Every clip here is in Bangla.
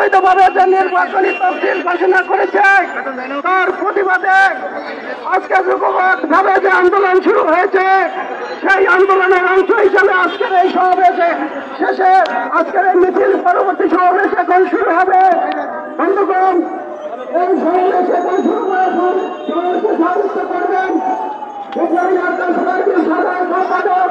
অবৈধভাবে যে নির্বাচনী তফসিল ঘোষণা করেছে তার প্রতিবাদে আজকে যুগপৎভাবে যে আন্দোলন শুরু হয়েছে সেই আন্দোলনের অংশ হিসেবে আজকের এই সমাবেশে শেষে আজকের এই মিছিল পরবর্তী সমাবেশ এখন শুরু হবে। বন্ধুগণ, এই সমাবেশ এখন শুরু করেছেন সমাবেশে সাহায্য করবেন সাধারণ সম্পাদক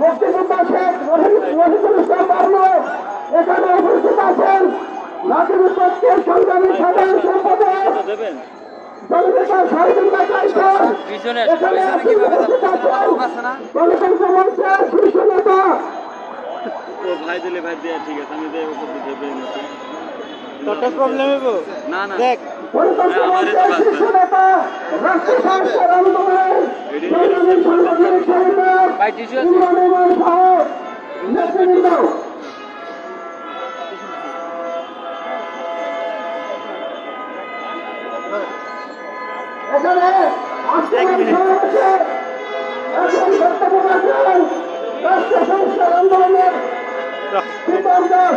মুক্তিযোদ্ধা শেখ রফিকুল ইসলাম বাবলু এখানে উপস্থিত আছেন। নাজির উদ্দিন সংগ্রামী সাধারণ সম্পাদক গণতন্ত্র মঞ্চের শীর্ষ নেতা ভাই দিলে ভাই দেয়া ঠিক আছে, আমি প্রবলেম হবো না না দেখ গণতন্ত্র মঞ্চের শীর্ষ নেতা রাষ্ট্রীয় সংস্কার আন্দোলনের সাংগঠনিক সম্পাদক নেতৃবৃন্দ এখানে আজকের সমাবেশে এখন বক্তব্য রাখেন রাষ্ট্রীয় সংস্কার আন্দোলনের প্রীতম দাস,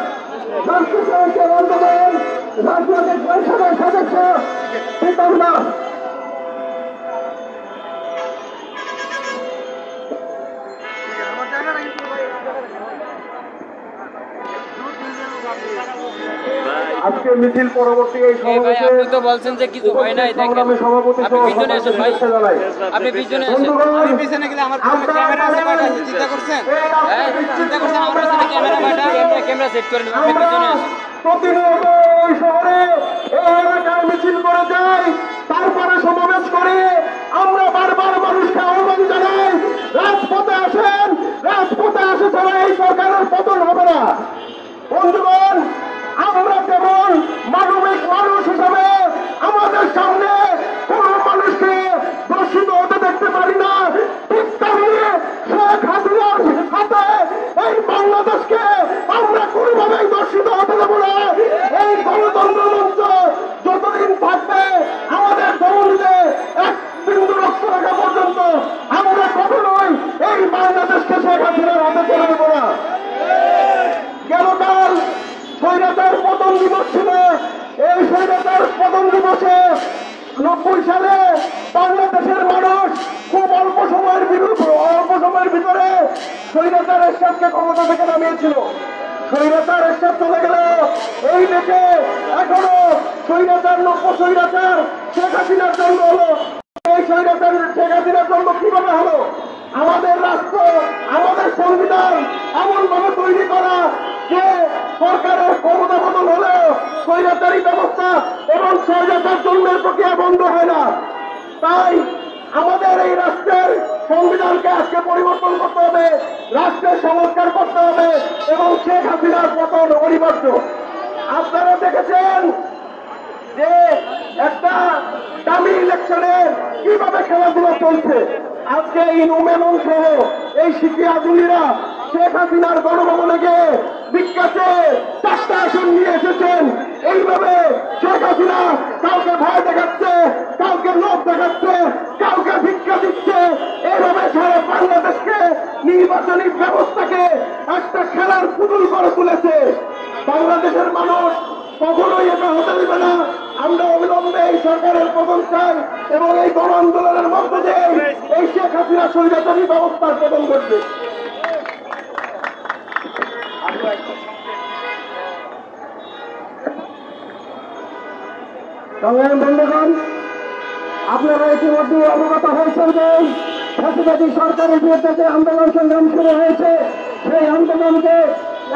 রাষ্ট্রীয় সংস্কার আন্দোলন রাজনৈতিক পরিষদের সদস্য প্রীতম দাস। আজকে মিছিল পরবর্তী এই সমাবেশে আপনি তো বলছেন যে কিছু হয় নাই, দেখেন সভাপতি আপনি পিছনে আসেন ভাই, আপনি পিছনে আসেন। আমি পিছনে গেলে আমার ক্যামেরা আছে পাঠাই, চিন্তা করছেন? হ্যাঁ চিন্তা করছেন আমার পিছনে ক্যামেরা পাঠাই, ক্যামেরা সেট করে নেব, আপনি পিছনে আসেন। প্রতিনিয়ত এই শহরে এই এলাকায় মিছিল করে যাই, তারপরে সমাবেশ করে আমরা বারবার মানুষকে আহ্বান জানাই রাজপথে আসেন, রাজপথে আসে ছাড়া এই সরকারের পতন হবে না। বন্ধুগণ, আমরা কেবল মানবিক মানুষ হিসাবে আমাদের সামনে কোন মানুষকে দর্শিত হতে দেখতে পারি না। ঠিক তাহলে শেখ হাসিনার হাতে এই বাংলাদেশকে আমরা কোনোভাবেই দর্শিত হতে দেব না। এই গণতন্ত্র মঞ্চ যতদিন থাকবে আমাদের দমনকে এক বিন্দু রক্ত রাখা পর্যন্ত আমরা কখনোই এই বাংলাদেশকে শেখ হাসিনার হাতে তুলে দেব না। গতকাল স্বৈরাচার পতন দিবস ছিল। এই স্বৈরাচার পতন দিবসে 90 সালে বাংলাদেশের মানুষ খুব অল্প সময়ের ভিতরে স্বৈরাচার এরশাদকে ক্ষমতা থেকে নামিয়েছিল। স্বৈরাচার এরশাদ চলে গেল, এই দেশে এখনো স্বৈরাচার স্বৈরাচার শেখ হাসিনার জন্ম হলো। এই স্বৈরাচার শেখ হাসিনার জন্ম কিভাবে হলো? আমাদের রাষ্ট্র, আমাদের সংবিধান এমন ভাবে তৈরি করা যে সরকারের ক্ষমতা বদল হলেও স্বৈরাচারী ব্যবস্থা এবং স্বৈরাচার জন্মের প্রক্রিয়া বন্ধ হয় না। তাই আমাদের এই রাষ্ট্রের সংবিধানকে আজকে পরিবর্তন করতে হবে, রাষ্ট্রের সংস্কার করতে হবে এবং শেখ হাসিনার পতন অনিবার্য। আপনারা দেখেছেন যে একটা দামি ইলেকশনে কিভাবে খেলাধুলা চলছে। আজকে এই নোমেমন সহ এই শিক্ষি আধুনিরা শেখ হাসিনার গণভবনে গিয়ে ভিক্ষাতে 4টা আসন নিয়ে এসেছেন। এইভাবে শেখ হাসিনা কাউকে ভয় দেখাচ্ছে, কাউকে লোভ দেখাচ্ছে, কাউকে ভিক্ষা দিচ্ছে। এইভাবে সারা বাংলাদেশকে নির্বাচনী ব্যবস্থাকে একটা খেলার পুতুল করে তুলেছে। বাংলাদেশের মানুষ কখনোই এটা হতে দেবে না। আমরা অবিলম্বে এই সরকারের পতন চাই এবং এই গণ আন্দোলনের মধ্য দিয়ে এই শেখ হাসিনা স্বৈরাচারী ব্যবস্থার পতন ঘটবে। সংগ্রামী বন্ধুগণ, আপনারা ইতিমধ্যে অবগত হয়েছেন যে ফ্যাসিবাদী সরকারের বিরুদ্ধে যে আন্দোলন সংগ্রাম শুরু হয়েছে, সেই আন্দোলনকে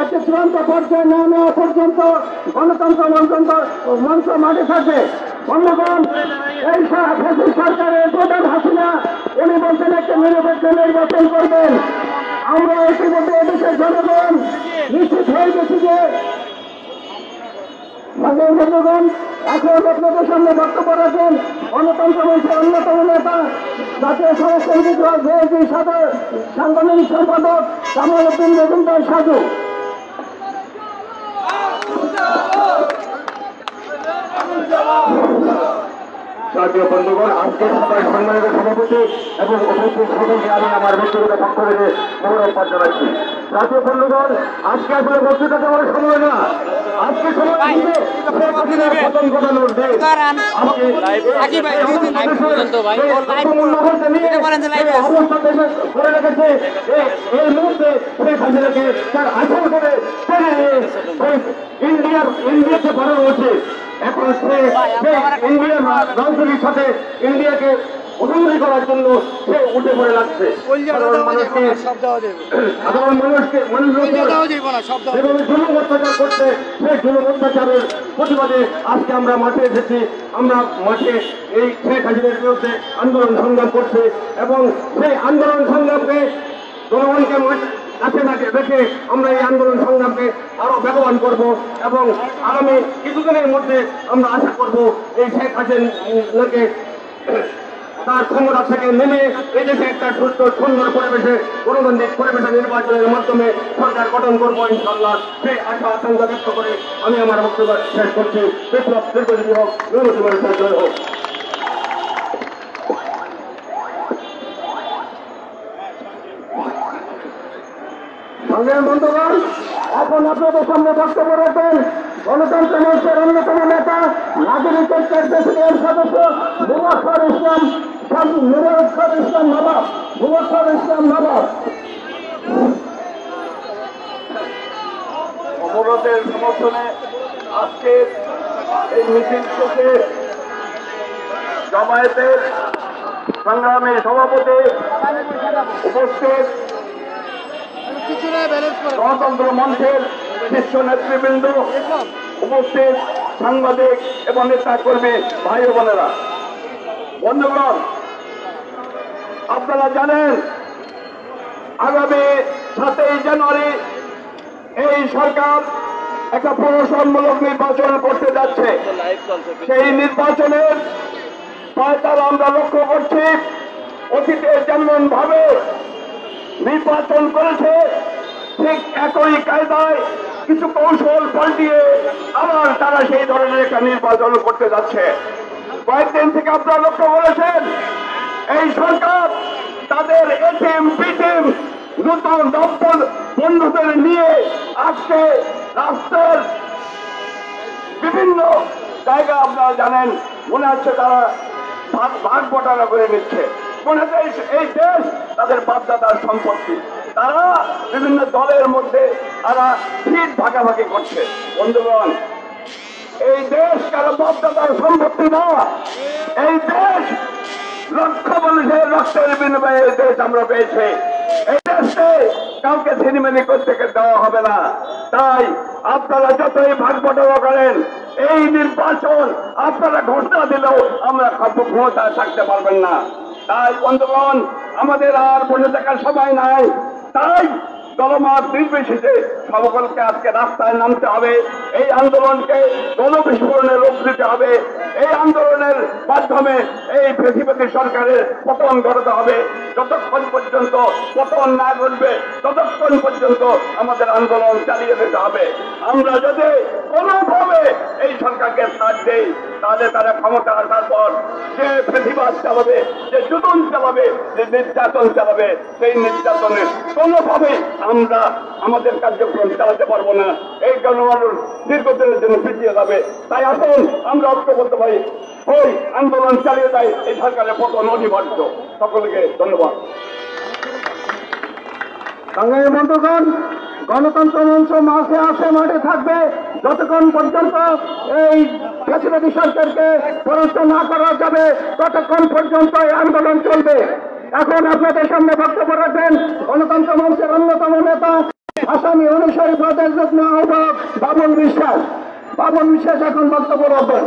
একটি চূড়ান্ত পর্যায়ে না নেওয়া পর্যন্ত গণতন্ত্র মঞ্চ মাঠে থাকবে। বন্ধুগণ, এই সরকারের প্রধান হাসিনা উনি বলছেন একটা নিরপেক্ষ নির্বাচন করবেন। আমরা ইতিমধ্যে এদেশের জনগণ নিশ্চিত হয়ে গেছি যে বন্ধুগণ, এখন আপনাদের সামনে বক্তব্য রাখেন গণতন্ত্র মঞ্চের অন্যতম নেতা জাতীয় সংস্কৃতি বিভাগ বিএনপির সাংগঠনিক সম্পাদক কামাল উদ্দিন মজুমদার সাজু। জাতীয় বন্ধুগণ, আজকে সবাই সম্মানিত সভাপতি এবং উপস্থিত সকলকে আমি আমার ব্যক্তিগত পক্ষ থেকে মোবারকবাদ জানাচ্ছি। জাতীয় বন্ধুগণ, আজকে আসলে বক্তৃতা দেওয়ার সময় না, আজকে সময় পতন ঘটানোর দেশ। অবস্থা দেশে করে রেখেছে এই মুহূর্তে শেখ হাসিনাকে তার আসল করে ইন্ডিয়াতে পাঠানো উচিত। এখন সে ইন্ডিয়ার রাজনীতির সাথে ইন্ডিয়াকে উন্নতি করার জন্য সে উঠে পড়ে লাগছে। সাধারণ মানুষকে যেভাবে জুলুম অত্যাচার করছে, সেই জুলুম অত্যাচারের প্রতিবাদে আজকে আমরা মাঠে এসেছি। আমরা মাঠে এই শেখ হাসিনার বিরুদ্ধে আন্দোলন সংগ্রাম করছে এবং সেই আন্দোলন সংগ্রামকে জনগণকে কাছে রেখে আমরা এই আন্দোলন সংগ্রামকে আরো বেগবান করব এবং আগামী কিছুদিনের মধ্যে আমরা আশা করব এই শেখ হাসিনাকে তার ক্ষমতা থেকে নেমে এই দেশে একটা সুস্থ সুন্দর পরিবেশে গণতান্ত্রিক পরিবেশে নির্বাচনের মাধ্যমে সরকার গঠন করবো ইনশাল্লাহ। সেই আশা আশঙ্কা ব্যক্ত করে আমি আমার বক্তব্য শেষ করছি। বিপ্লব দীর্ঘজীবী হোক, জয় হোক। বন্ধুগণ, এখন আপনাদের সামনে বক্তব্য রাখবেন গণতন্ত্র মঞ্চের অন্যতম নেতা নাগরিকের প্রেসিডেন্ট সদস্য মুবারক ইসলাম নবাব। অবরোধের সমর্থনে আজকের এই মিছিল শেষে জামায়াতের সংগ্রামী সভাপতি উপস্থিত গণতন্ত্র মঞ্চের শীর্ষ নেতৃবৃন্দ, উপস্থিত সাংবাদিক এবং নেতা কর্মী ভাই ও বোনেরা, বন্ধুগণ, আপনারা জানেন আগামী 7ই জানুয়ারি এই সরকার একটা প্রহসনমূলক নির্বাচন করতে যাচ্ছে। সেই নির্বাচনের পায়তারা আমরা লক্ষ্য করছি। অতীতে যেমন ভাবে নির্বাচন করেছে ঠিক একই কায়দায় কিছু কৌশল পাল্টিয়ে আবার তারা সেই ধরনের একটা নির্বাচন করতে যাচ্ছে। কয়েকদিন থেকে আপনারা লক্ষ্য করেছেন এই সরকার তাদের এটিএম পিটিএম নতুন দপ্তর বন্ধুদের নিয়ে আজকে রাষ্ট্রের বিভিন্ন জায়গা আপনারা জানেন মনে হচ্ছে তারা ভাগ বটারা করে নিচ্ছে। মনে হচ্ছে এই দেশ তাদের বাপদাদার সম্পত্তি। তারা বিভিন্ন দলের মধ্যে তারা সিট ভাগাভাগি করছে। বন্ধুগণ, এই দেশ কারো বাপদাদার সম্পত্তি না। এই দেশ লক্ষ মানুষের রক্তের বিনিময়ে এই দেশ আমরা পেয়েছি। এই দেশে কাউকে ছিনিমিনি করতে দেওয়া হবে না। তাই আপনারা যতই ভাগ বটরা করেন, এই নির্বাচন আপনারা ঘোষণা দিলেও আমরা ক্ষমতায় থাকতে পারবেন না। তাই বন্ধুগণ, আমাদের আর বসে থাকার সময় নাই। তাই দলমত নির্বিশেষে সকলকে আজকে রাস্তায় নামতে হবে। এই আন্দোলনকে গণবিস্ফোরণে রূপ দিতে হবে। এই আন্দোলনের মাধ্যমে এই ফ্যাসিবাদী সরকারের পতন ঘটাতে হবে। যতক্ষণ পর্যন্ত পতন না ঘটবে ততক্ষণ পর্যন্ত আমাদের আন্দোলন চালিয়ে যেতে হবে। আমরা যদি কোনোভাবে এই সরকারকে সাথ দেই তাহলে তারা ক্ষমতা আসার পর যে ফ্যাসিবাদ চালাবে, যে জুলুম চালাবে, যে নির্যাতন চালাবে, সেই নির্যাতনে কোনোভাবে আমরা আমাদের কার্যক্রম চালাতে পারবো না। এই জনগণ দীর্ঘদিনের জন্য পিছিয়ে যাবে। তাই আসুন আমরা ঐক্যবদ্ধ হই, আন্দোলন চালিয়ে যাই। এই সরকারের পতন অনিবার্য। সকলকে ধন্যবাদ। সংগ্রামী বন্ধুগণ, গণতন্ত্র মঞ্চ মাঠে থাকবে যতক্ষণ পর্যন্ত এই ফ্যাসিবাদী সরকারকে পরাস্ত না করা যাবে ততক্ষণ পর্যন্ত এই আন্দোলন চলবে। এখন আপনাদের সামনে বক্তব্য রাখবেন গণতন্ত্র মঞ্চের অন্যতম নেতা আসামি অনুসারী প্রদেশ যত্ন আহ্বায়ক বাবুল বিশ্বাস। বাবুল বিশ্বাস এখন বক্তব্য রাখবেন।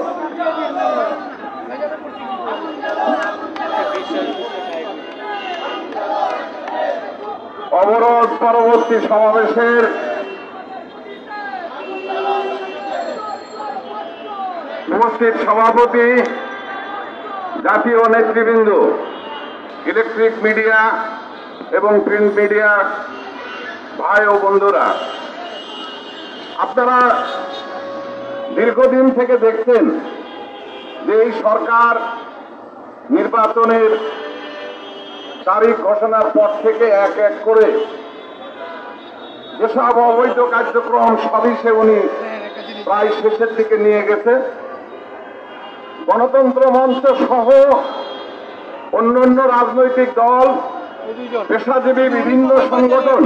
অবরোধ পরবর্তী সমাবেশের উপস্থিত সভাপতি, জাতীয় নেতৃবৃন্দ, ইলেকট্রিক মিডিয়া এবং প্রিন্ট মিডিয়া ভাই ও বন্ধুরা, আপনারা দীর্ঘদিন থেকে দেখছেন যে এই সরকার নির্বাচনের তারিখ ঘোষণার পর থেকে এক এক করে যেসব অবৈধ কার্যক্রম সবই সে উনি প্রায় শেষের দিকে নিয়ে গেছে। গণতন্ত্র মঞ্চ সহ অন্যান্য রাজনৈতিক দল, পেশাজীবী বিভিন্ন সংগঠন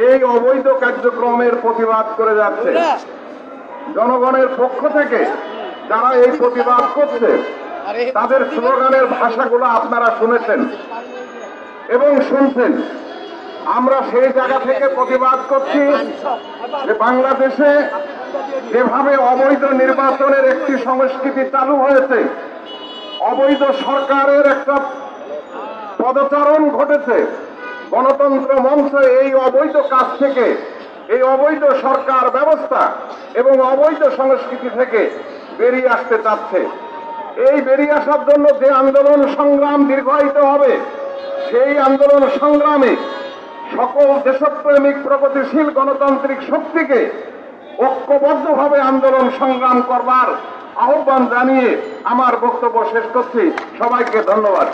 এই অবৈধ কার্যক্রমের প্রতিবাদ করে যাচ্ছে। জনগণের পক্ষ থেকে যারা এই প্রতিবাদ করছে তাদের স্লোগানের ভাষাগুলো আপনারা শুনেছেন এবং শুনছেন। আমরা সেই জায়গা থেকে প্রতিবাদ করছি যে বাংলাদেশে যেভাবে অবৈধ নির্বাচনের একটি সংস্কৃতি চালু হয়েছে, অবৈধ সরকারের একটা পদচারণ ঘটেছে, গণতন্ত্র মঞ্চ এই অবৈধ কাজ থেকে, এই অবৈধ সরকার ব্যবস্থা এবং অবৈধ সংস্কৃতি থেকে বেরিয়ে আসতে চাচ্ছে। এই বেরিয়ে আসার জন্য যে আন্দোলন সংগ্রাম দীর্ঘায়িত হবে, সেই আন্দোলন সংগ্রামে সকল দেশপ্রেমিক প্রগতিশীল গণতান্ত্রিক শক্তিকে ঐক্যবদ্ধভাবে আন্দোলন সংগ্রাম করবার আহ্বান জানিয়ে আমার বক্তব্য শেষ করছি। সবাইকে ধন্যবাদ।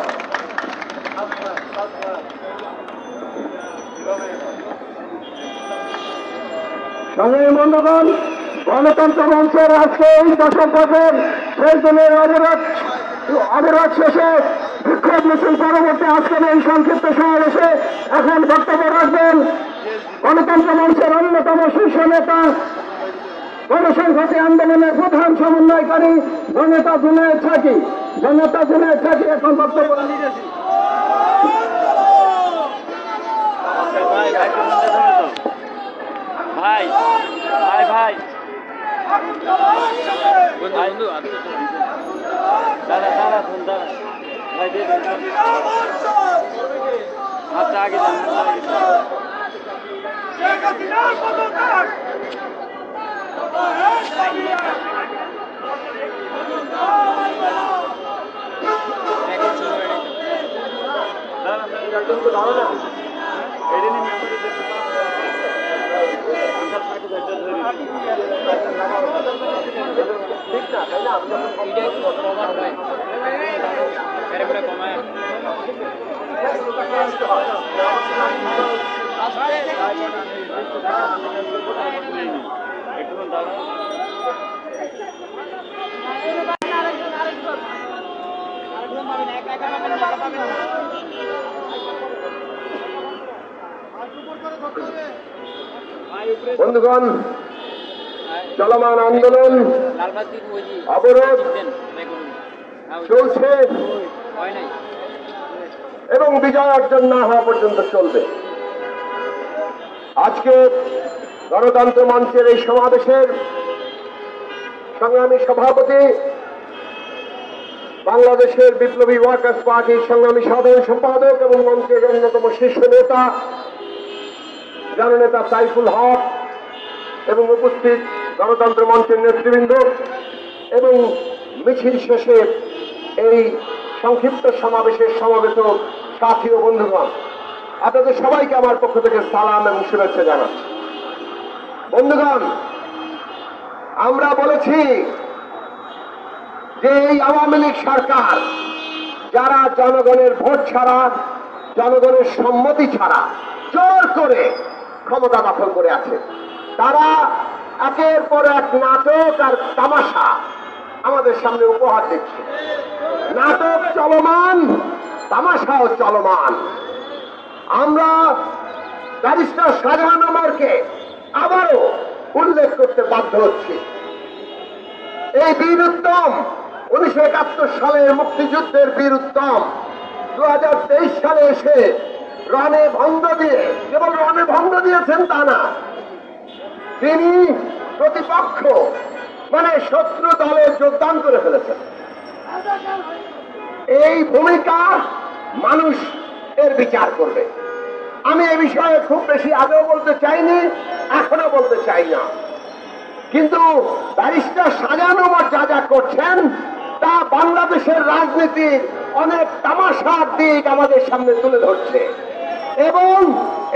সংগ্রামী বন্ধুগণ, গণতন্ত্র মঞ্চের আজকে এই দশক বছর শেষ দিনের অবরোধ শেষে বিক্ষোভ মিছিল পরবর্তী আজকের এই সংক্ষিপ্ত সমাবেশে এখন বক্তব্য রাখবেন গণতন্ত্র মঞ্চের অন্যতম শীর্ষ নেতা, গণসংহতি আন্দোলনের প্রধান সমন্বয়কারী জনতা জুনায়েদ সাকি। জনতা জুনায়েদ সাকি এখন বক্তব্য ভাই ভাই ভাই বন্ধু দাদা দাদা ফোন দাদা ভাই দিয়ে আচ্ছা আগে যান। বন্ধুগণ, চলমান আন্দোলন অবরোধ চলছে এবং বিজয় অর্জন না হওয়া পর্যন্ত চলবে। আজকে গণতন্ত্র মঞ্চের এই সমাবেশের সংগ্রামী সভাপতি, বাংলাদেশের বিপ্লবী ওয়ার্কার্স পার্টির সংগ্রামী সাধারণ সম্পাদক এবং মঞ্চের অন্যতম শীর্ষ নেতা জননেতা সাইফুল হক এবং উপস্থিত গণতন্ত্র মঞ্চের নেতৃবৃন্দ এবং মিছিল শেষে এই সংক্ষিপ্ত সমাবেশের সমবেত সাথী ও বন্ধুগণ, আপনাদের সবাইকে আমার পক্ষ থেকে সালাম এবং শুভেচ্ছা জানাচ্ছি। বন্ধুগণ, আমরা বলেছি যে এই আওয়ামী লীগ সরকার যারা জনগণের ভোট ছাড়া, জনগণের সম্মতি ছাড়া জোর করে ক্ষমতা দখল করে আছে, তারা একের পর এক নাটক আর তামাশা আমাদের সামনে উপহার দিচ্ছে। নাটক চলমান, তামাশাও চলমান। আমরা ব্যারিস্টার শাহজাহান ওমরকে আবারও উল্লেখ করতে বাধ্য হচ্ছি। এই বীর উত্তম 1971 সালের মুক্তিযুদ্ধের বীর উত্তম 2023 সালে এসে রণে ভঙ্গ দিয়ে, কেবল রণে ভঙ্গ দিয়েছেন তা না, তিনি প্রতিপক্ষ মানে শত্রু দলে যোগদান করে ফেলেছেন। এই ভূমিকা মানুষ এর বিচার করবে। আমি এ বিষয়ে খুব বেশি আগেও বলতে চাইনি, এখনো বলতে চাই না, কিন্তু ব্যারিস্টার শাহজাহান ওমর যা যা করছেন তা বাংলাদেশের রাজনীতির অনেক তামাশার দিক আমাদের সামনে তুলে ধরছে এবং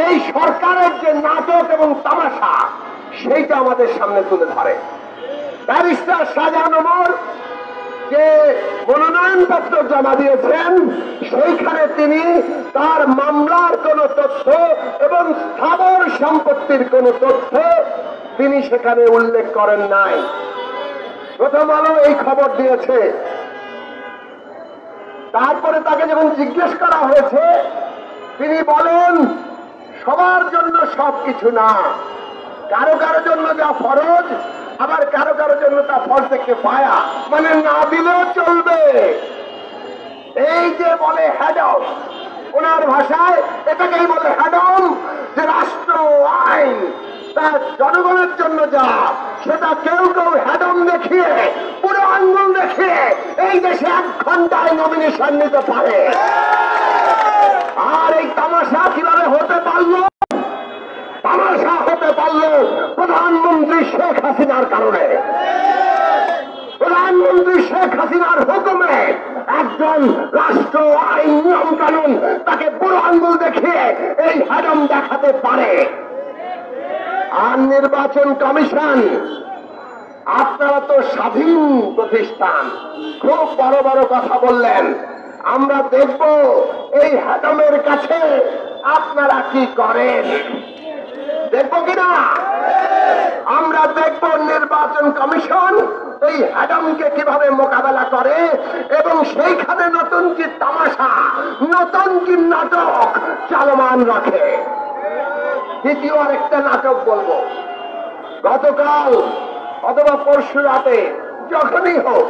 এই সরকারের যে নাটক এবং তামাশা সেইটা আমাদের সামনে তুলে ধরে। ব্যারিস্টার শাহজাহান ওমর যে মনোনয়নপত্র জমা দিয়েছেন সেইখানে তিনি তার মামলার কোন তথ্য এবং স্থাবর সম্পত্তির কোন তথ্য তিনি সেখানে উল্লেখ করেন নাই। প্রথম আলো এই খবর দিয়েছে। তারপরে তাকে যখন জিজ্ঞেস করা হয়েছে তিনি বলেন সবার জন্য সবকিছু না, কারো কারো জন্য যা ফরজ আবার কারো কারো জন্য তা ফরজে কিফায়া, মানে না দিলেও চলবে। এই যে বলে হ্যাডম, ওনার ভাষায় এটাকেই বলে হ্যাডম, যে রাষ্ট্র আইন তা জনগণের জন্য যা সেটা কেউ কেউ হ্যাডম দেখিয়ে পুরো আঙ্গুল দেখিয়ে এই দেশে 1 ঘন্টায় নমিনেশন নিতে পারে। আর এই তামাশা কিভাবে হতে পারলো? তামাশা হতে পারলো প্রধানমন্ত্রী শেখ হাসিনার কারণে। প্রধানমন্ত্রী শেখ হাসিনার হুকুমে একজন রাষ্ট্র আইন নিয়ম কানুন তাকে বুড়ো আঙ্গুল দেখিয়ে এই হ্যাডম দেখাতে পারে। আর নির্বাচন কমিশন, আপনারা তো স্বাধীন প্রতিষ্ঠান, খুব বড় বড় কথা বললেন, আমরা দেখব এই হ্যাডমের কাছে আপনারা কি করেন, দেখব কিনা। আমরা দেখব নির্বাচন কমিশন এই হ্যাডমকে কিভাবে মোকাবেলা করে এবং সেইখানে নতুন কি তামাশা, নতুন কি নাটক চলমান রাখে। দ্বিতীয় আরেকটা নাটক বলবো, গতকাল অথবা পরশু রাতে যখনই হোক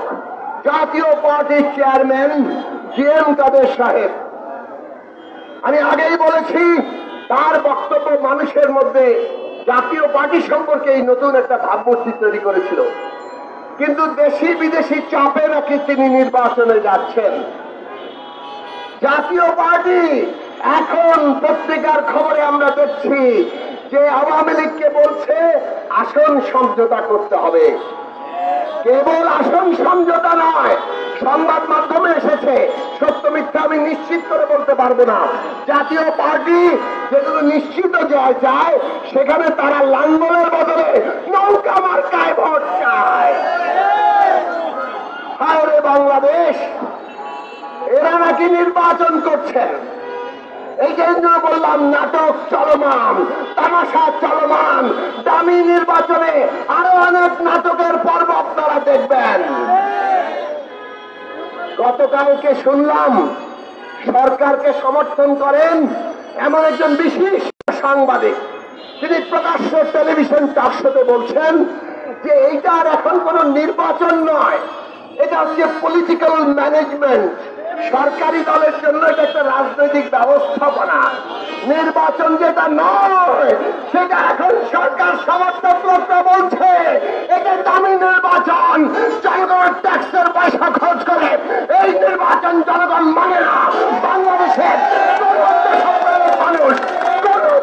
জাতীয় পার্টির চেয়ারম্যান জিএম কাদের সাহেব, আমি আগেই বলেছি তার বক্তব্য মানুষের মধ্যে জাতীয় পার্টি সম্পর্কে এই নতুন একটা ভাবমূর্তি তৈরি করেছিল, কিন্তু দেশি বিদেশি চাপে নাকি তিনি নির্বাচনে যাচ্ছেন। জাতীয় পার্টি এখন পত্রিকার খবরে আমরা দেখছি যে আওয়ামী লীগকে বলছে আসন সমঝোতা করতে হবে। কেবল আসন সমঝোতা নয়, সংবাদ মাধ্যমে এসেছে, সত্য মিথ্যা আমি নিশ্চিত করে বলতে পারবো না। জাতীয় পার্টি যেগুলো নিশ্চিত জয় চায় সেখানে তারা লাঙ্গলের বদলে নৌকা মার্কায় ভোট চায়। হায় রে বাংলাদেশ, এরা নাকি নির্বাচন করছেন। এই জন্য বললাম নাটক চলমান, তামাশা চলমান। দামি নির্বাচনে আরো অনেক নাটকের পর্ব আপনারা দেখবেন। গতকালকে শুনলাম সরকারকে সমর্থন করেন এমন একজন বিশেষ সাংবাদিক, তিনি প্রকাশ্য টেলিভিশন টকশোতে বলছেন যে এইটার এখন কোন নির্বাচন নয়, এটা হচ্ছে পলিটিক্যাল ম্যানেজমেন্ট, সরকারি দলের জন্য এটা একটা রাজনৈতিক ব্যবস্থাপনা। নির্বাচন যেটা নয় সেটা এখন সরকার সমর্থকরা বলছে এটা দামি নির্বাচন, জনগণের ট্যাক্সের পয়সা খরচ করে এই নির্বাচন জনগণ মানে না। বাংলাদেশের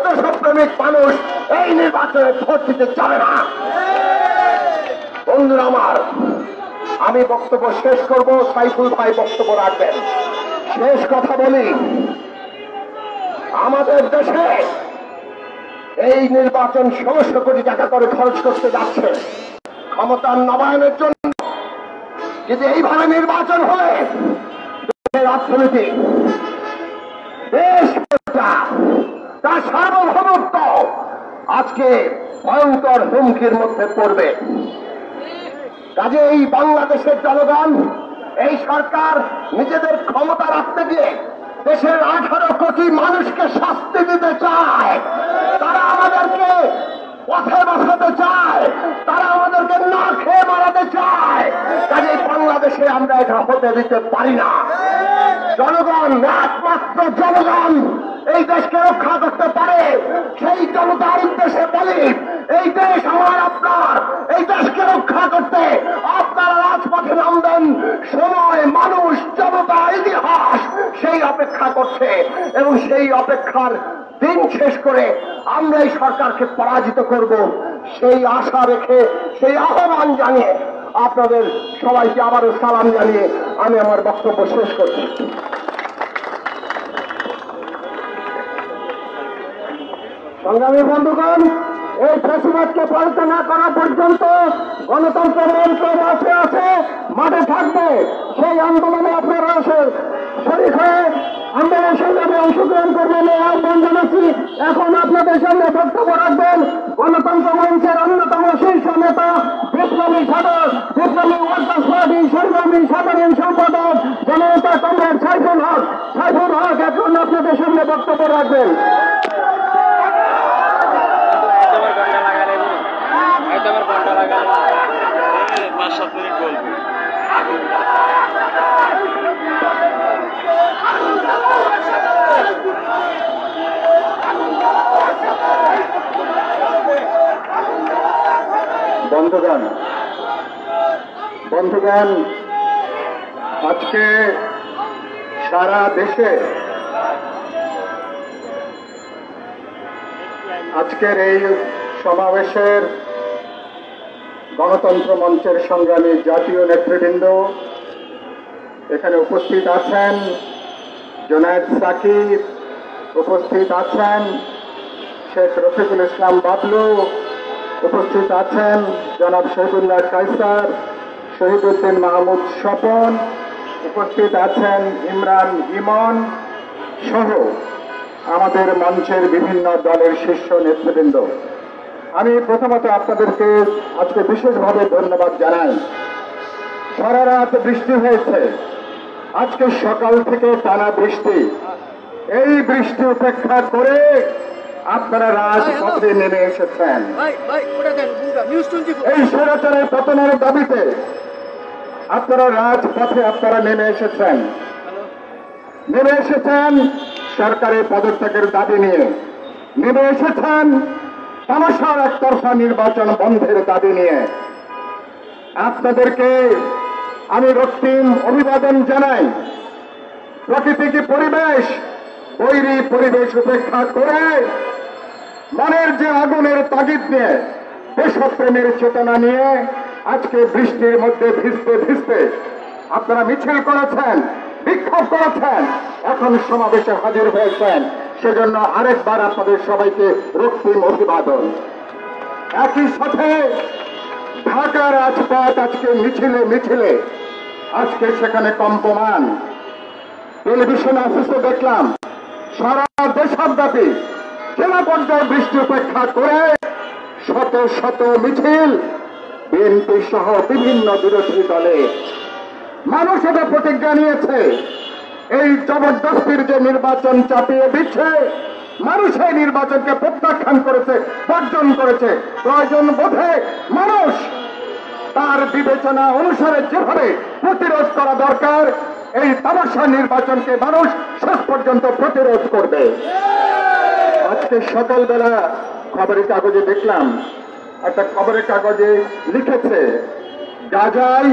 দেশপ্রেমিক মানুষ এই নির্বাচনে ভোট দিতে চায় না। বন্ধুরা আমার, আমি বক্তব্য শেষ করব, সাইফুল ভাই বক্তব্য রাখবেন। শেষ কথা বলি, আমাদের দেশে এই নির্বাচন 1600 কোটি টাকা করে খরচ করতে যাচ্ছে ক্ষমতার নবায়নের জন্য। যদি এইভাবে নির্বাচন হয় দেশের অর্থনীতি, দেশ তার সার্বভৌমত্ব আজকে ভয়ঙ্কর হুমকির মধ্যে পড়বে। কাজে এই বাংলাদেশের জনগণ, এই সরকার নিজেদের ক্ষমতা রাখতে গিয়ে দেশের 18 কোটি মানুষকে শাস্তি দিতে চায়, তারা আমাদেরকে পথে বসাতে চায়, তারা আমাদেরকে না খেয়ে মারাতে চায়। কাজে বাংলাদেশে আমরা এটা হতে দিতে পারি না। জনগণ, একমাত্র জনগণ এই দেশকে রক্ষা করতে পারে সেই জনতার উদ্দেশ্যে বলি, এই দেশ আমার আপনার, এই দেশকে রক্ষা করতে আপনারা রাজপথে নামবেন। সময়, মানুষ, জনতা, ইতিহাস সেই অপেক্ষা করছে এবং সেই অপেক্ষার দিন শেষ করে আমরা এই সরকারকে পরাজিত করব, সেই আশা রেখে, সেই আহ্বান জানিয়ে আপনাদের সবাইকে আবারও সালাম জানিয়ে আমি আমার বক্তব্য শেষ করছি। সংগ্রামী বন্ধুগণ, এই ফ্যাসিবাদকে পরিণত না করা পর্যন্ত গণতন্ত্র মঞ্চ মাঠে আছে, মাঠে থাকবে। সেই আন্দোলনে আপনারা শরীর হয়ে আন্দোলন সংগ্রামে অংশগ্রহণ করবেন এই আহ্বান জানাচ্ছি। এখন আপনাদের সামনে বক্তব্য রাখবেন গণতন্ত্র মঞ্চের অন্যতম শীর্ষ নেতা, বিপ্লবী ওয়ার্কার্স পার্টি সংগ্রামী সাধারণ সম্পাদক জনতা কমরেড সাইফুল হক। সাইফুল হক এখন আপনাদের সামনে বক্তব্য রাখবেন। বন্ধুগণ, আজকে সারা দেশে আজকের এই সমাবেশের গণতন্ত্র মঞ্চের সংগ্রামী জাতীয় নেতৃবৃন্দ এখানে উপস্থিত আছেন। জুনায়েদ সাকিব উপস্থিত আছেন, শেখ রফিকুল ইসলাম বাবলু উপস্থিত আছেন, জনাব শহীদুল্লাহ কায়সার, শহীদুদ্দিন মাহমুদ স্বপন উপস্থিত আছেন, ইমরান ইমন সহ আমাদের মঞ্চের বিভিন্ন দলের শীর্ষ নেতৃবৃন্দ। আমি প্রথমত আপনাদেরকে আজকে বিশেষভাবে ধন্যবাদ জানাই। সারা রাত বৃষ্টি হয়েছে, আজকে সকাল থেকে টানা বৃষ্টি। এই বৃষ্টি উপেক্ষা করে আপনারা রাজপথে নেমে এসেছেন। এই স্বৈরাচারের পতনের দাবিতে আপনারা রাজপথে নেমে এসেছেন সরকারের পদত্যাগের দাবি নিয়ে, নেমে এসেছেন তামাশার একতরফা নির্বাচন বন্ধের দাবি নিয়ে। আপনাদেরকে আমি রক্তিম অভিবাদন জানাই। প্রাকৃতিক বৈরী পরিবেশ উপেক্ষা করে মনের যে আগুনের তাগিদ নিয়ে, দেশপ্রেমের চেতনা নিয়ে আজকে বৃষ্টির মধ্যে ভিজতে ভিজতে আপনারা মিছিল করেছেন, বিক্ষোভ করেছেন, এখন সমাবেশে হাজির হয়েছেন। সেজন্য আরেকবার আপনাদের সবাইকে রক্তিম অভিবাদন। একই সাথে ঢাকার রাজপথ আজকে মিছিলে আজকে সেখানে কম্পমান। টেলিভিশন অফিসে দেখলাম সারা দেশব্যাপী জেলা পর্যায়ে বৃষ্টি উপেক্ষা করে শত শত মিছিল বিএনপি সহ বিভিন্ন বিরোধী দলে। মানুষ এটা প্রতিজ্ঞা নিয়েছে, এই জবরদস্তির যে নির্বাচন চাপিয়ে দিচ্ছে, মানুষ এই নির্বাচনকে প্রত্যাখ্যান করেছে, বর্জন করেছে। প্রয়োজন বোধে মানুষ তার বিবেচনা অনুসারে যেভাবে প্রতিরোধ করা দরকার, এই তামাশা নির্বাচনকে মানুষ শেষ পর্যন্ত প্রতিরোধ করবে। আজকে সকালবেলা খবরের কাগজে দেখলাম, একটা খবরের কাগজে লিখেছে গাজায়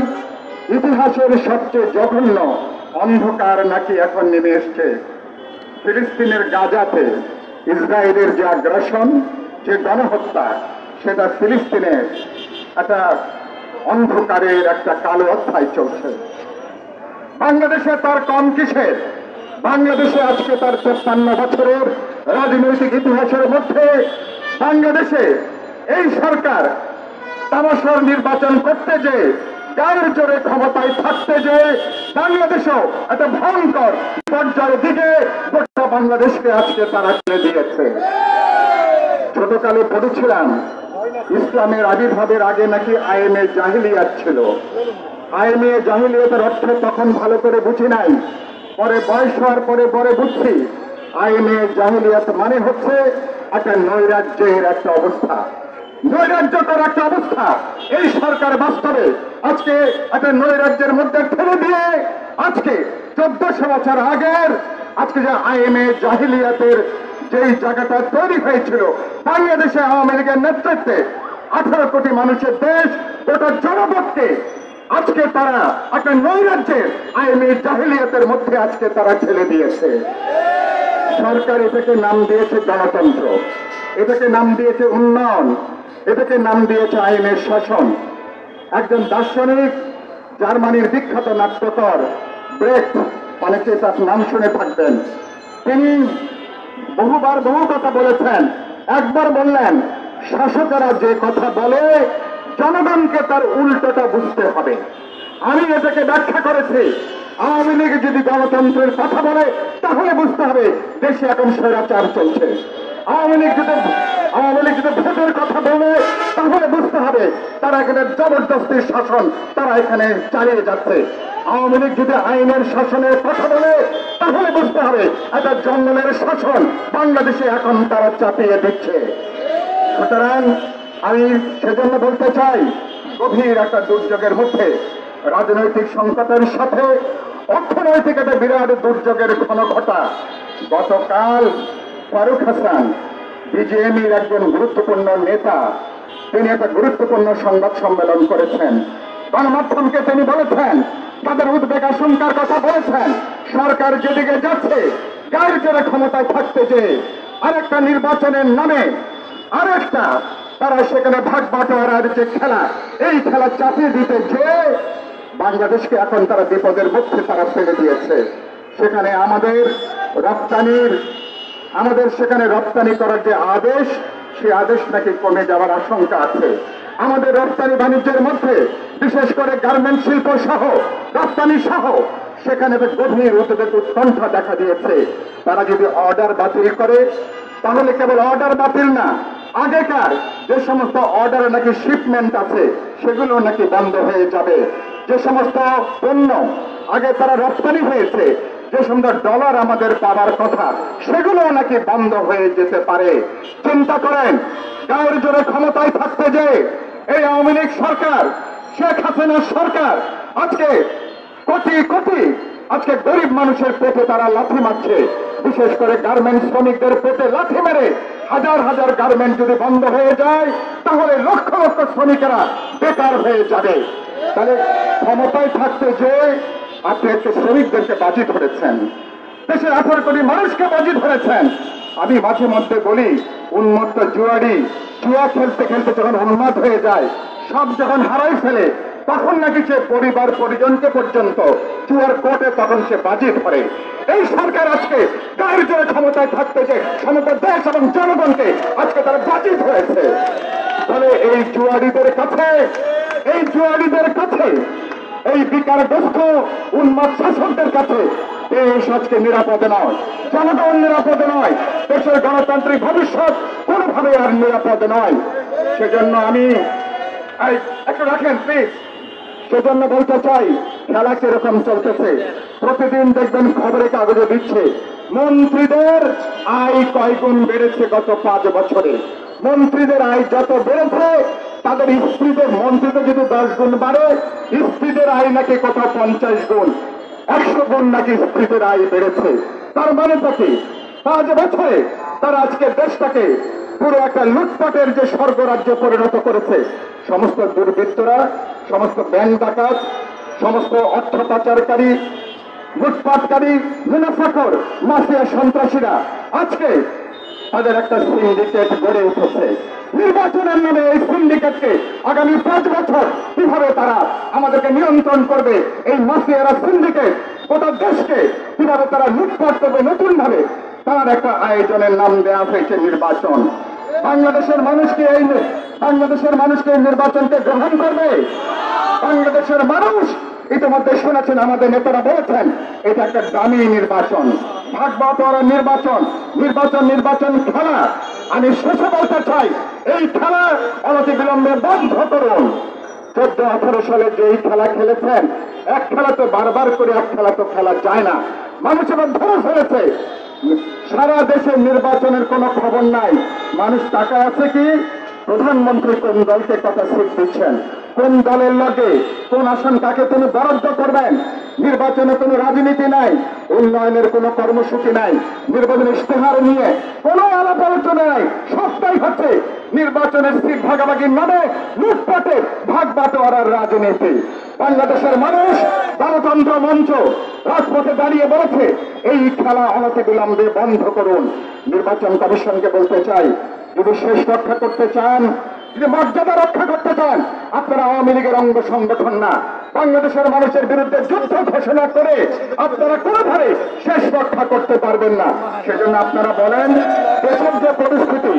ইতিহাসের সবচেয়ে জঘন্য অন্ধকার নাকি এখন নেমে এসছে। ফিলিস্তিনের গাজাতে ইসরায়েলের যে আগ্রাসন, যে গণহত্যা, সেটা ফিলিস্তিনের একটা অন্ধকারের একটা কালো অধ্যায় চলছে। বাংলাদেশে তার কম কিসের? বাংলাদেশে আজকে তার 53 বছরের রাজনৈতিক ইতিহাসের মধ্যে বাংলাদেশে এই সরকার তামাশার নির্বাচন করতে যে, গায়ের জোরে ক্ষমতায় থাকতে যে বাংলাদেশেও একটা ভয়ঙ্কর পর্যায়ের দিকে গোটা বাংলাদেশকে আজকে তারা ঠেলে দিয়েছে। ছোটকালে পড়েছিলাম ইসলামের আবির্ভাবের আগে নাকি আইনে জাহিলিয়াত ছিল। আইনে জাহিলিয়াতের অর্থ তখন ভালো করে বুঝি নাই, পরে বয়স হওয়ার পরে বুঝছি আইনে জাহিলিয়াত মানে হচ্ছে একটা নৈরাজ্যের একটা অবস্থা, নৈরাজ্যকর একটা অবস্থা। এই সরকার বাস্তবে আজকে একটা নৈরাজ্যের মধ্যে ঠেলে দিয়ে আজকে 1400 বছর আগের আজকে যে আইএমএ জাহিলিয়াতের যেই জায়গাটা তৈরি হয়েছিল বাংলাদেশে আওয়ামী লীগের নেতৃত্বে 18 কোটি মানুষের দেশ, গোটা জনপদকে আজকে তারা একটা নৈরাজ্যের আইএমএ জাহিলিয়াতের মধ্যে আজকে তারা ঠেলে দিয়েছে। সরকার এটাকে নাম দিয়েছে গণতন্ত্র, এটাকে নাম দিয়েছে উন্নয়ন, এটাকে নাম দিয়েছে আইনের শাসন। একজন দার্শনিক, জার্মানির বিখ্যাত নাট্যকার ব্রেখট, অনেকে তার নাম শুনে থাকবেন, তিনি বহুবার বহু কথা বলেছেন। একবার বললেন, শাসকেরা যে কথা বলে জনগণকে তার উল্টোটা বুঝতে হবে। আমি এটাকে ব্যাখ্যা করেছি, আওয়ামী লীগ যদি গণতন্ত্রের কথা বলে তাহলে বুঝতে হবে দেশে এখন স্বৈরাচার চলছে। আওয়ামী লীগ যদি ভোটের কথা বলে তাহলে বুঝতে হবে তারা এখানে জবরদস্তির শাসন তারা এখানে চালিয়ে যাচ্ছে। আওয়ামী লীগ যদি আইনের শাসনের কথা বলে তাহলে বুঝতে হবে একটা জঙ্গলের শাসন বাংলাদেশে এখন তারা চাপিয়ে দিচ্ছে। সুতরাং আমি সেজন্য বলতে চাই, গভীর একটা দুর্যোগের মধ্যে রাজনৈতিক সংকটের সাথে অর্থনৈতিক একটা বিরাট দুর্যোগের ঘনঘটা। গতকাল ফারুক হাসান, বিজেএমইর একজন গুরুত্বপূর্ণ নেতা, তিনি একটা গুরুত্বপূর্ণ সংবাদ সম্মেলন করেছেন। গণমাধ্যমকে তিনি বলেছেন, তাদের উদ্বেগ আশঙ্কার কথা বলেছেন, সরকার যেদিকে যাচ্ছে গায়ের জোরে ক্ষমতায় থাকতে যে আরেকটা নির্বাচনের নামে আরেকটা তারা সেখানে ভাগ বাটোয়ারার যে খেলা, এই খেলা চাপিয়ে দিতে যে বাংলাদেশকে এখন তারা বিপদের মুখে তারা ফেলে দিয়েছে। সেখানে আমাদের সেখানে রপ্তানি করার যে আদেশ, সেই আদেশ নাকি কমে যাওয়ার আশঙ্কা আছে। আমাদের রপ্তানি বাণিজ্যের মধ্যে বিশেষ করে গার্মেন্টস শিল্প সহ রপ্তানি সহ সেখানে গভীর উদ্বেগ উৎকণ্ঠা দেখা দিয়েছে। তারা যদি অর্ডার বাতিল করে তাহলে কেবল অর্ডার বাতিল না, আগেকার যে সমস্ত অর্ডারে নাকি শিপমেন্ট আছে সেগুলো নাকি বন্ধ হয়ে যাবে। যে সমস্ত পণ্য আগে তারা রপ্তানি হয়েছে, যে সমস্ত ডলার আমাদের পাওয়ার কথা সেগুলো নাকি বন্ধ হয়ে যেতে পারে। চিন্তা করেন, গায়ের জোরে ক্ষমতায় থাকতে যে এই আওয়ামী লীগ সরকার, শেখ হাসিনার সরকার আজকে কোটি কোটি আজকে গরিব মানুষের পেটে তারা লাথি মারছে। বিশেষ করে গার্মেন্টস শ্রমিকদের পেটে লাথি মেরে হাজার হাজার গার্মেন্ট যদি বন্ধ হয়ে যায় তাহলে লক্ষ লক্ষ শ্রমিকেরা বেকার হয়ে যাবে। তাহলে ক্ষমতায় থাকতে যে আপনি একটু শ্রমিকদেরকে বাজি ধরেছেন, দেশের 18 কোটি মানুষকে বাজি ধরেছেন। আমি মাঝে মধ্যে বলি, উন্মত্ত জুয়ারি জুয়া খেলতে খেলতে যখন উন্মাদ হয়ে যায়, সব যখন হারাই ফেলে, তখন নাকি সে পরিবার পরিজনকে পর্যন্ত জুয়ার কোর্টে তখন সে বাজি ধরে। এই সরকার আজকে গায়ের জোরে ক্ষমতায় থাকতে যে সমগ্র দেশ এবং জনগণকে আজকে তারা বাজি ধরেছে। ফলে এই জুয়ারিদের কাছে এই বিকারগ্রস্ত উন্মাদ শাসকদের কাছে দেশ আজকে নিরাপদে নয়, জনগণ নিরাপদে নয়, দেশের গণতান্ত্রিক ভবিষ্যৎ কোনোভাবে আর নিরাপদে নয়। সেজন্য আমি একটু রাখেন প্লিজ, সেজন্য বলতে চাই, খেলা কিরকম চলতেছে প্রতিদিন দেখবেন খবরের কাগজে দিচ্ছে মন্ত্রীদের আয় কয় গুণ বেড়েছে গত 5 বছরে। মন্ত্রীদের আয় যত বেড়েছে তাদের স্ত্রীদের, মন্ত্রীদের যদি 10 গুণ বাড়ে, স্ত্রীদের আয় নাকি কোথাও 50 গুণ, 100 গুণ নাকি স্ত্রীদের আয় বেড়েছে। তার মানে কি 5 বছরে তারা আজকে দেশটাকে পুরো একটা লুটপাটের যে স্বর্গরাজ্য পরিণত করেছে। সমস্ত দুর্বৃত্তরা, সমস্ত ব্যাংক ডাকাত, সমস্ত অর্থ পাচারকারী, লুটপাটকারী, মুনাফাখোর, মাফিয়া সন্ত্রাসীরা আজকে তাদের একটা সিন্ডিকেট গড়ে উঠেছে। নির্বাচনের নামে এই সিন্ডিকেটকে আগামী 5 বছর কিভাবে তারা আমাদেরকে নিয়ন্ত্রণ করবে, এই মাফিয়ারা সিন্ডিকেট গোটা দেশকে কিভাবে তারা লুটপাট করবে নতুন ভাবে, তার একটা আয়োজনের নাম দেওয়া হয়েছে নির্বাচন। বাংলাদেশের মানুষকে এই নির্বাচনকে গ্রহণ করবে। বাংলাদেশের মানুষ ইতিমধ্যে শুনেছেন, আমাদের নেতারা বলেছেন এটা একটা দামি নির্বাচন, ভাগ বাটোয়ারা নির্বাচন খেলা। আমি শেষে বলতে চাই, এই খেলা অনতিবিলম্বে বন্ধ করুন। 14-18 সালে যে এই খেলা খেলেছেন, এক খেলা তো বারবার করে এক খেলা তো খেলা যায় না। মানুষ এবার ধরে ফেলেছে সারা দেশের নির্বাচনের কোনো খবর নাই। মানুষ টাকা আছে কি, প্রধানমন্ত্রী কোন দলকে কথা সিট দিচ্ছেন, কোন দলের লগে কোন আসন কাকে তিনি বরাদ্দ করবেন, নির্বাচনে কোনো রাজনীতি নাই, উন্নয়নের কোনো কর্মসূচি নাই, নির্বাচন ইশতেহার নিয়ে কোনো আলাপ আলোচনা নাই, সবটাই হচ্ছে নির্বাচনের সিট ভাগাভাগির নামে লুটপাটের ভাগ বাটোয়ারার রাজনীতি। বাংলাদেশের মানুষ গণতন্ত্র মঞ্চ রাজপথে দাঁড়িয়ে বলেছে এই খেলা অনতিবিলম্বে বন্ধ করুন। নির্বাচন কমিশনকে বলতে চাই, যদি শেষ রক্ষা করতে চান, যদি মর্যাদা রক্ষা করতে চান, আপনারা আওয়ামী লীগের অঙ্গ সংগঠন না। বাংলাদেশের মানুষের বিরুদ্ধে যুদ্ধ ঘোষণা করে আপনারা কোনোভাবে শেষ রক্ষা করতে পারবেন না। সেজন্য আপনারা বলেন দেশের যে পরিস্থিতি,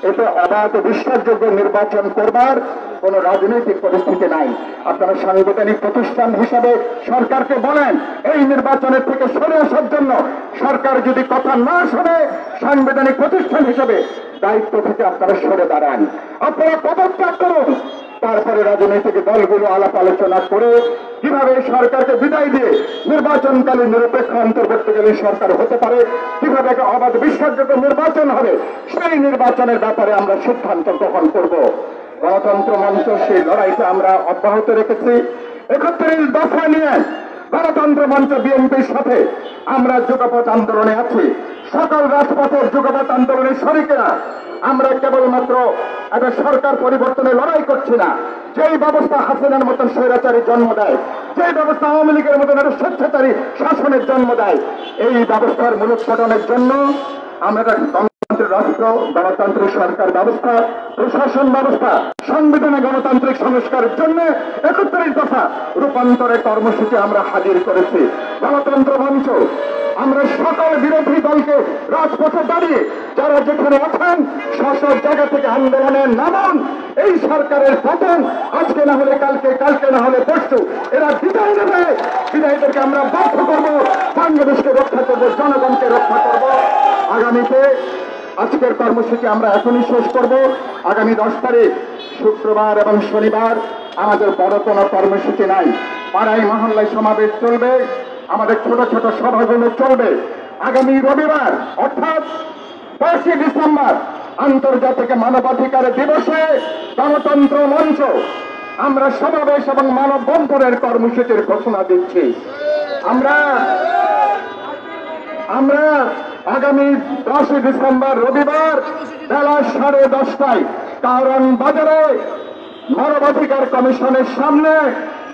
এটা অবাধ বিশ্বাসযোগ্য নির্বাচন করবার কোন রাজনৈতিক পরিস্থিতি নাই। আপনারা সাংবিধানিক প্রতিষ্ঠান হিসাবে সরকারকে বলেন এই নির্বাচনের থেকে সরে আসার জন্য। সরকার যদি কথা না শোনে, সাংবিধানিক প্রতিষ্ঠান হিসাবে দায়িত্ব থেকে আপনারা সরে দাঁড়ান, আপনারা পদত্যাগ করুন। তারপরে রাজনৈতিক দলগুলো আলাপ আলোচনা করে কিভাবে সরকারকে বিদায় দিয়ে নির্বাচনকালীন নিরপেক্ষ অন্তর্বর্তীকালীন সরকার হতে পারে, কিভাবে একটা অবাধ বিশ্বাসযোগ্য নির্বাচন হবে, সেই নির্বাচনের ব্যাপারে আমরা সিদ্ধান্ত গ্রহণ করব। গণতন্ত্র মঞ্চ সেই লড়াইটা আমরা অব্যাহত রেখেছি। 31 দফা নিয়ে গণতন্ত্র মঞ্চ বিএনপির সাথে আমরা যুগপৎ আন্দোলনে আছি। সকল রাজপথের যুগপৎ আন্দোলনের শরিকেরা। আমরা কেবলমাত্র একটা সরকার পরিবর্তনে লড়াই করছি না। যেই ব্যবস্থা হাসিনার মতন স্বৈরাচারী জন্ম দেয়, যেই ব্যবস্থা আওয়ামী লীগের মতন একটা স্বেচ্ছাচারী শাসনের জন্ম দেয়, এই ব্যবস্থার মূলোৎপাটনের জন্য আমরা গণতন্ত্রের রাষ্ট্র, গণতান্ত্রিক সরকার ব্যবস্থা, প্রশাসন ব্যবস্থা, সংবিধানে গণতান্ত্রিক সংস্কারের জন্য 31 দফা রূপান্তরের কর্মসূচি আমরা হাজির করেছি। গণতন্ত্র মঞ্চ আমরা সকল বিরোধী দলকে রাজপথে দাঁড়িয়ে যারা যেখানে আছেন সব জায়গা থেকে আন্দোলনে নামান। এই সরকারের পতন আজকে না হলে কালকে, কালকে না হলে পরশু এরা বিদায় নেবে। বিদায়ীদেরকে আমরা বাধ্য করবো, বাংলাদেশকে রক্ষা করবো, জনগণকে রক্ষা করবো। আগামীতে আজকের কর্মসূচি আমরা এখনই শেষ করব। আগামী 10 তারিখ শুক্রবার এবং শনিবার আমাদের বড় কোনো কর্মসূচি নাই। পাড়ায় মহল্লায় সমাবেশ চলবে, আমাদের ছোট ছোট সভাগুলো চলবে। আগামী রবিবার অর্থাৎ 5 ডিসেম্বর আন্তর্জাতিক মানবাধিকার দিবসে গণতন্ত্র মঞ্চ আমরা সমাবেশ এবং মানববন্ধনের কর্মসূচির ঘোষণা দিচ্ছি। আমরা আগামী 10 ডিসেম্বর রবিবার বেলা 10:30টায় কারণ বাজারে মানবাধিকার কমিশনের সামনে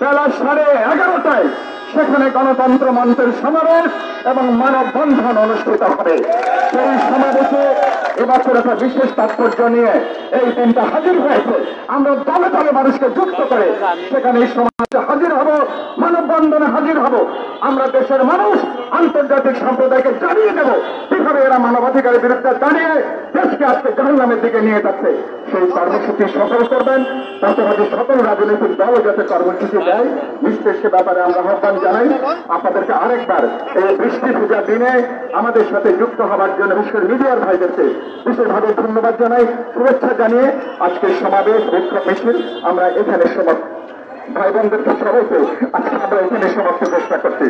বেলা 11:30টায় সেখানে গণতন্ত্র মঞ্চের সমাবেশ এবং মানববন্ধন অনুষ্ঠিত হবে। সেই সমাবেশে এবছর একটা বিশেষ তাৎপর্য নিয়ে এই দিনটা হাজির হয়েছে। আমরা দলে দলে মানুষকে যুক্ত করে সেখানে এই সমাবেশে হাজির হব, মানববন্ধনে হাজির হব। আমরা দেশের মানুষ আন্তর্জাতিক সম্প্রদায়কে জানিয়ে দেব কিভাবে এরা মানবাধিকারের বিরুদ্ধে দাঁড়িয়ে দেশকে আজকে জাহান্নামের দিকে নিয়ে যাচ্ছে। সেই কর্মসূচি সফল করবেন। পাশাপাশি সকল রাজনৈতিক দল যাতে কর্মসূচি দেয়, নিশ্চয়ই সে ব্যাপারে আমরা আহ্বান জানাই। আপনাদেরকে আরেকবার এই বৃষ্টি ভেজা দিনে আমাদের সাথে যুক্ত হওয়ার জন্য বিশেষ মিডিয়ার ভাইদেরকে বিশেষভাবে ধন্যবাদ জানাই, শুভেচ্ছা জানিয়ে আজকের সমাবেশ বিক্ষোভ মিছিল আমরা এখানে ভাই বোনদেরকে সবাইকে আজকে আমরা এখানে সমাপ্ত চেষ্টা করছি।